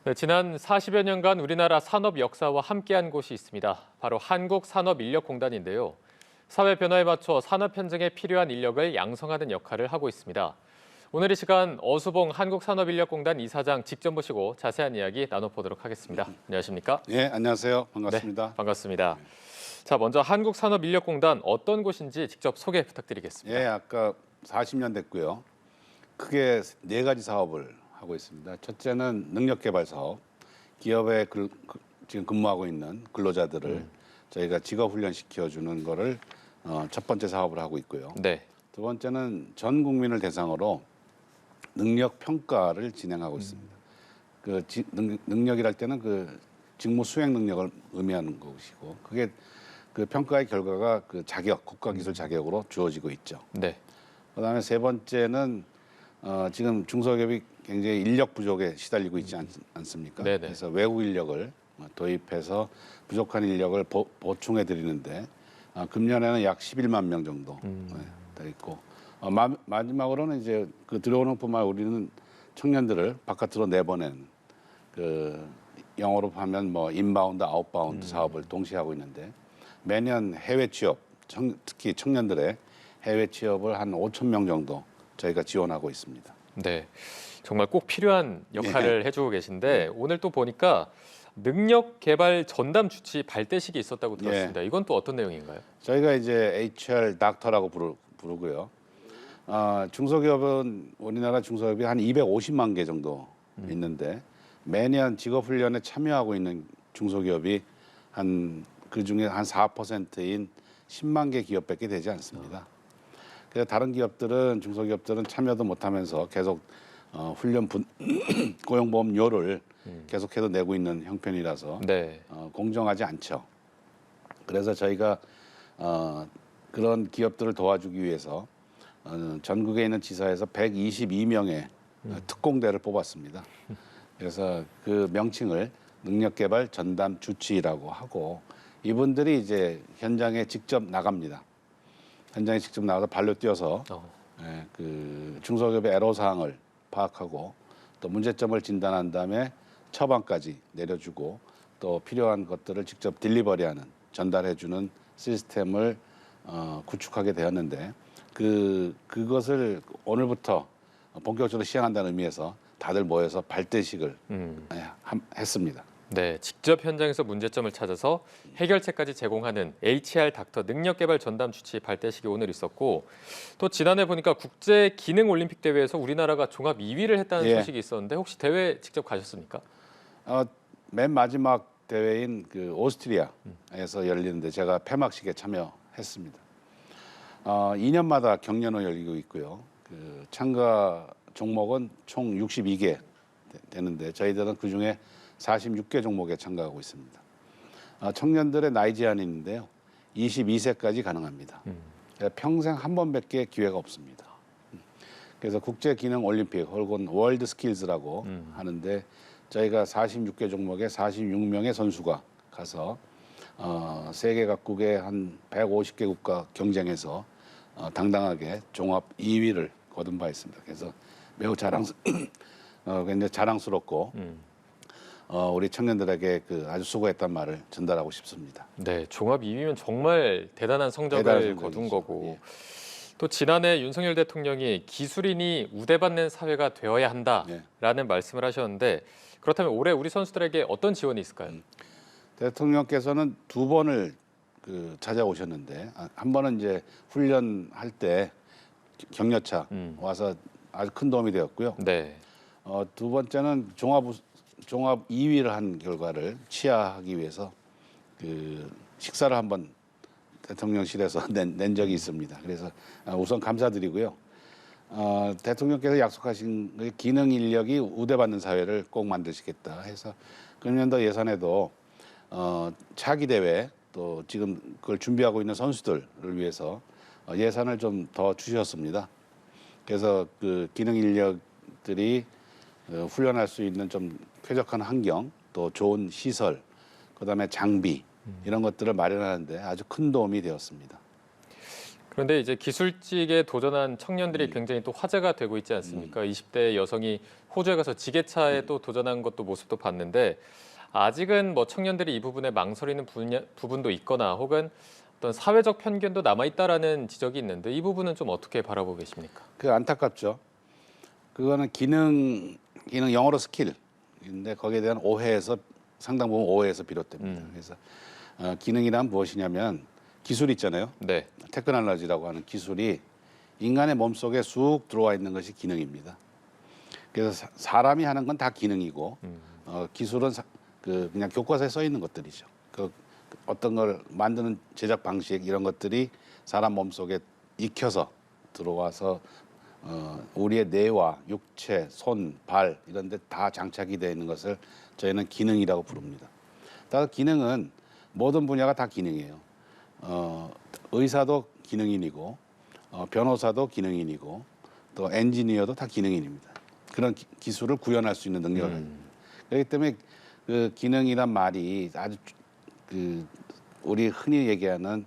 네, 지난 40여 년간 우리나라 산업 역사와 함께한 곳이 있습니다. 바로 한국산업인력공단인데요. 사회 변화에 맞춰 산업 현장에 필요한 인력을 양성하는 역할을 하고 있습니다. 오늘 이 시간 어수봉 한국산업인력공단 이사장 직접 모시고 자세한 이야기 나눠보도록 하겠습니다. 안녕하십니까? 네, 안녕하세요. 반갑습니다. 네, 반갑습니다. 자, 먼저 한국산업인력공단 어떤 곳인지 직접 소개 부탁드리겠습니다. 예, 아까 40년 됐고요. 크게 네 가지 사업을 하고 있습니다. 첫째는 능력개발 사업. 기업에 지금 근무하고 있는 근로자들을 저희가 직업훈련 시켜주는 거를 첫 번째 사업을 하고 있고요. 네. 두 번째는 전 국민을 대상으로 능력 평가를 진행하고 있습니다. 능력이랄 때는 그 직무 수행 능력을 의미하는 것이고, 그게 그 평가의 결과가 그 자격, 국가기술 자격으로 주어지고 있죠. 네. 그다음에 세 번째는 지금 중소기업이 굉장히 인력 부족에 시달리고 있지 않습니까? 네네. 그래서 외국 인력을 도입해서 부족한 인력을 보충해 드리는데 금년에는 약 11만 명 정도 돼 있고 마지막으로는 이제 그 들어오는 뿐만 아니라 우리는 청년들을 바깥으로 내보낸 그 영어로 하면 뭐 인바운드, 아웃바운드 사업을 동시에 하고 있는데 매년 해외 취업, 특히 청년들의 해외 취업을 한 5천 명 정도 저희가 지원하고 있습니다. 네, 정말 꼭 필요한 역할을 해주고 계신데 오늘 또 보니까 능력 개발 전담 주치 발대식이 있었다고 들었습니다. 이건 또 어떤 내용인가요? 저희가 이제 HR 닥터라고 부르고요. 중소기업은 우리나라 중소기업이 한 250만 개 정도 있는데 매년 직업훈련에 참여하고 있는 중소기업이 그중에 한 4%인 10만 개 기업밖에 되지 않습니다. 그래서 다른 기업들은 중소기업들은 참여도 못하면서 계속 고용보험료를 계속해서 내고 있는 형편이라서 네. 공정하지 않죠. 그래서 저희가 그런 기업들을 도와주기 위해서 전국에 있는 지사에서 122명의 특공대를 뽑았습니다. 그래서 그 명칭을 능력개발 전담 주치라고 하고 이분들이 이제 현장에 직접 나갑니다. 현장에 직접 나가서 발로 뛰어서 그 중소기업의 애로사항을 파악하고 또 문제점을 진단한 다음에 처방까지 내려주고 또 필요한 것들을 직접 딜리버리하는 전달해주는 시스템을 구축하게 되었는데 그것을 오늘부터 본격적으로 시행한다는 의미에서 다들 모여서 발대식을 했습니다. 네, 직접 현장에서 문제점을 찾아서 해결책까지 제공하는 HR 닥터 능력개발 전담 주치 발대식이 오늘 있었고 또 지난해 보니까 국제 기능 올림픽 대회에서 우리나라가 종합 2위를 했다는 소식이 있었는데 혹시 대회 직접 가셨습니까? 맨 마지막 대회인 그 오스트리아에서 열리는데 제가 폐막식에 참여했습니다. 2년마다 경연을 열리고 있고요. 그 참가 종목은 총 62개 되는데 저희들은 그 중에 46개 종목에 참가하고 있습니다. 청년들의 나이 제한이 있는데요. 22세까지 가능합니다. 평생 한 번밖에 기회가 없습니다. 그래서 국제기능올림픽 혹은 월드스킬즈라고 하는데 저희가 46개 종목에 46명의 선수가 가서 세계 각국의 한 150개 국가 경쟁에서 당당하게 종합 2위를 거둔 바 있습니다. 그래서 매우 굉장히 자랑스럽고 우리 청년들에게 아주 수고했단 말을 전달하고 싶습니다. 네, 종합 2위면 정말 대단한 성적을 거둔 거고 또 지난해 윤석열 대통령이 기술인이 우대받는 사회가 되어야 한다라는 말씀을 하셨는데 그렇다면 올해 우리 선수들에게 어떤 지원이 있을까요? 대통령께서는 두 번을 찾아오셨는데 한 번은 이제 훈련할 때 격려차 와서 아주 큰 도움이 되었고요. 네. 두 번째는 종합 2위를 한 결과를 치하하기 위해서 식사를 한번 대통령실에서 낸 적이 있습니다. 그래서 우선 감사드리고요. 대통령께서 약속하신 기능 인력이 우대받는 사회를 꼭 만드시겠다 해서 금년도 예산에도 차기 대회 또 지금 그걸 준비하고 있는 선수들을 위해서 예산을 좀 더 주셨습니다. 그래서 그 기능 인력들이 훈련할 수 있는 좀 쾌적한 환경, 또 좋은 시설, 그다음에 장비 이런 것들을 마련하는데 아주 큰 도움이 되었습니다. 그런데 이제 기술직에 도전한 청년들이 굉장히 또 화제가 되고 있지 않습니까? 20대 여성이 호주에 가서 지게차에 또 도전한 것도 모습도 봤는데 아직은 뭐 청년들이 이 부분에 망설이는 부분도 있거나 혹은 어떤 사회적 편견도 남아 있다라는 지적이 있는데 이 부분은 좀 어떻게 바라보고 계십니까? 그 안타깝죠. 그거는 기능 영어로 스킬인데 거기에 대한 오해에서 상당 부분 오해에서 비롯됩니다. 그래서 기능이란 무엇이냐면 기술 있잖아요. 네. 테크놀로지라고 하는 기술이 인간의 몸속에 쑥 들어와 있는 것이 기능입니다. 그래서 사람이 하는 건 다 기능이고 기술은 그냥 교과서에 써 있는 것들이죠. 어떤 걸 만드는 제작 방식 이런 것들이 사람 몸속에 익혀서 들어와서 우리의 뇌와 육체, 손, 발 이런 데 다 장착이 되어 있는 것을 저희는 기능이라고 부릅니다. 따라서 기능은 모든 분야가 다 기능이에요. 의사도 기능인이고 변호사도 기능인이고 또 엔지니어도 다 기능인입니다. 그런 기술을 구현할 수 있는 능력을 가집니다. 그렇기 때문에 그 기능이란 말이 아주 우리 흔히 얘기하는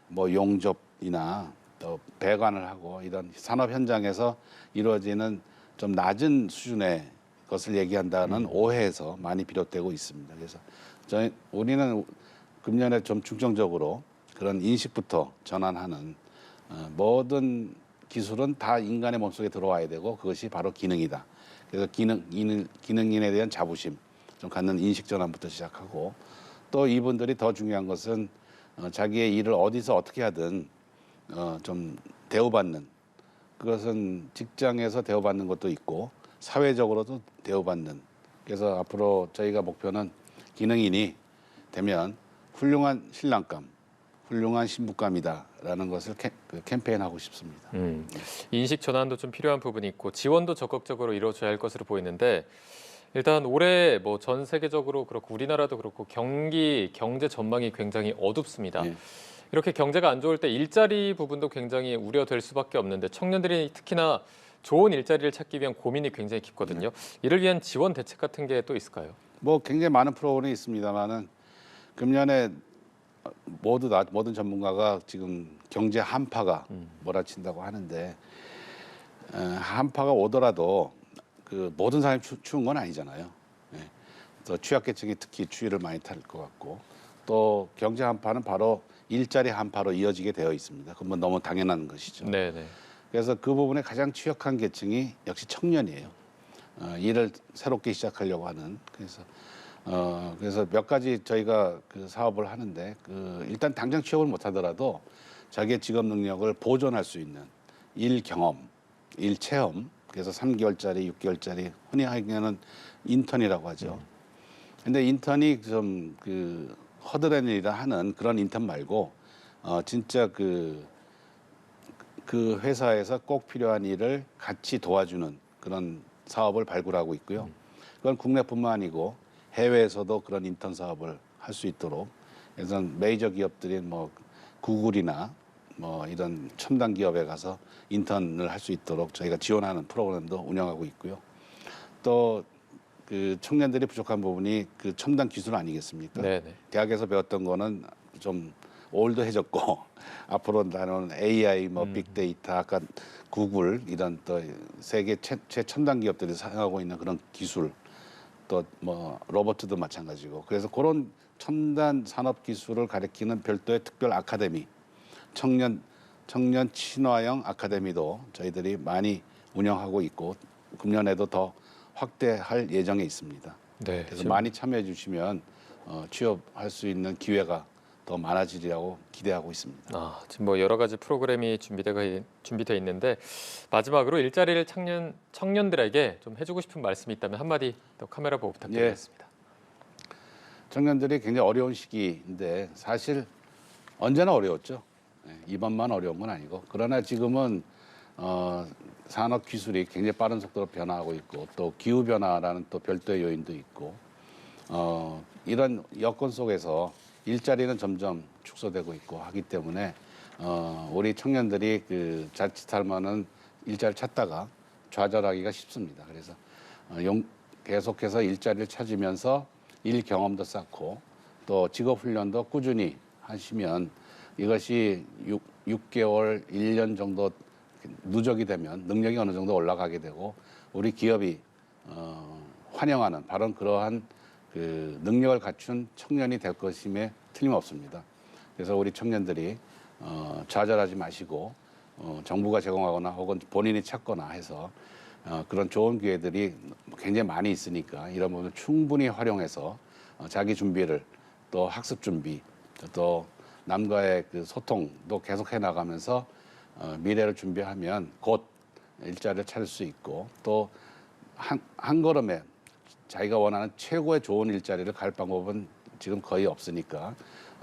뭐 용접이나 또 배관을 하고 이런 산업 현장에서 이루어지는 좀 낮은 수준의 것을 얘기한다는 오해에서 많이 비롯되고 있습니다. 그래서 우리는 금년에 좀 중점적으로 그런 인식부터 전환하는 모든 기술은 다 인간의 몸속에 들어와야 되고 그것이 바로 기능이다. 그래서 기능인에 대한 자부심 좀 갖는 인식 전환부터 시작하고 또 이분들이 더 중요한 것은 자기의 일을 어디서 어떻게 하든 좀 대우받는 그것은 직장에서 대우받는 것도 있고 사회적으로도 대우받는 그래서 앞으로 저희가 목표는 기능인이 되면 훌륭한 신랑감, 훌륭한 신부감이다라는 것을 캠페인하고 싶습니다. 인식 전환도 좀 필요한 부분이 있고 지원도 적극적으로 이루어져야 할 것으로 보이는데 일단 올해 뭐 전 세계적으로 그렇고 우리나라도 그렇고 경제 전망이 굉장히 어둡습니다. 네. 이렇게 경제가 안 좋을 때 일자리 부분도 굉장히 우려될 수밖에 없는데 청년들이 특히나 좋은 일자리를 찾기 위한 고민이 굉장히 깊거든요. 이를 위한 지원 대책 같은 게 또 있을까요? 뭐 굉장히 많은 프로그램이 있습니다만은 금년에 모든 전문가가 지금 경제 한파가 몰아친다고 하는데 한파가 오더라도 그 모든 사람이 추운 건 아니잖아요. 예. 또 취약계층이 특히 추위를 많이 탈 것 같고 또 경제 한파는 바로 일자리 한파로 이어지게 되어 있습니다. 그건 뭐 너무 당연한 것이죠. 네네. 그래서 그 부분에 가장 취약한 계층이 역시 청년이에요. 일을 새롭게 시작하려고 하는 그래서 몇 가지 저희가 그 사업을 하는데 일단 당장 취업을 못 하더라도 자기의 직업 능력을 보존할 수 있는 일 경험, 일 체험 그래서 3개월짜리, 6개월짜리 흔히 하기에는 인턴이라고 하죠. 근데 인턴이 좀 허드렛일이라 하는 그런 인턴 말고 진짜 그 회사에서 꼭 필요한 일을 같이 도와주는 그런 사업을 발굴하고 있고요. 그건 국내뿐만 아니고 해외에서도 그런 인턴 사업을 할 수 있도록 그래서 메이저 기업들인 뭐 구글이나 뭐 이런 첨단 기업에 가서 인턴을 할 수 있도록 저희가 지원하는 프로그램도 운영하고 있고요. 또 그 청년들이 부족한 부분이 그 첨단 기술 아니겠습니까? 네네. 대학에서 배웠던 거는 좀 올드해졌고 앞으로 나는 AI, 뭐 빅데이터, 아까 구글 이런 또 세계 최첨단 기업들이 사용하고 있는 그런 기술, 또 뭐 로봇도 마찬가지고 그래서 그런 첨단 산업 기술을 가리키는 별도의 특별 아카데미, 청년 친화형 아카데미도 저희들이 많이 운영하고 있고 금년에도 더 확대할 예정에 있습니다. 네. 그래서 많이 참여해 주시면 취업할 수 있는 기회가 더 많아지리라고 기대하고 있습니다. 지금 뭐 여러 가지 프로그램이 준비되어 있는데 마지막으로 일자리를 청년들에게 좀 해주고 싶은 말씀이 있다면 한마디 또 카메라 보고 부탁드리겠습니다. 청년들이 굉장히 어려운 시기인데 사실 언제나 어려웠죠. 이번만 어려운 건 아니고 그러나 지금은 산업 기술이 굉장히 빠른 속도로 변화하고 있고 또 기후 변화라는 또 별도의 요인도 있고 이런 여건 속에서 일자리는 점점 축소되고 있고 하기 때문에 우리 청년들이 자칫하면은 일자리를 찾다가 좌절하기가 쉽습니다. 그래서 계속해서 일자리를 찾으면서 일 경험도 쌓고 또 직업 훈련도 꾸준히 하시면 이것이 6개월, 1년 정도 누적이 되면 능력이 어느 정도 올라가게 되고 우리 기업이 환영하는 바로 그러한 그 능력을 갖춘 청년이 될 것임에 틀림없습니다. 그래서 우리 청년들이 좌절하지 마시고 정부가 제공하거나 혹은 본인이 찾거나 해서 그런 좋은 기회들이 굉장히 많이 있으니까 이런 부분을 충분히 활용해서 자기 준비를 또 학습 준비 또 남과의 그 소통도 계속해 나가면서 미래를 준비하면 곧 일자리를 찾을 수 있고 또 한 걸음에 자기가 원하는 최고의 좋은 일자리를 갈 방법은 지금 거의 없으니까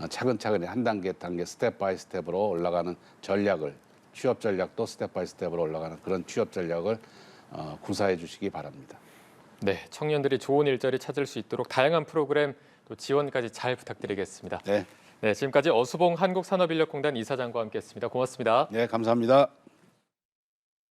차근차근히 한 단계 스텝 바이 스텝으로 올라가는 전략을 취업 전략도 스텝 바이 스텝으로 올라가는 그런 취업 전략을 구사해 주시기 바랍니다. 네, 청년들이 좋은 일자리 찾을 수 있도록 다양한 프로그램 또 지원까지 잘 부탁드리겠습니다. 네, 네, 지금까지 어수봉 한국산업인력공단 이사장과 함께했습니다. 고맙습니다. 네, 감사합니다.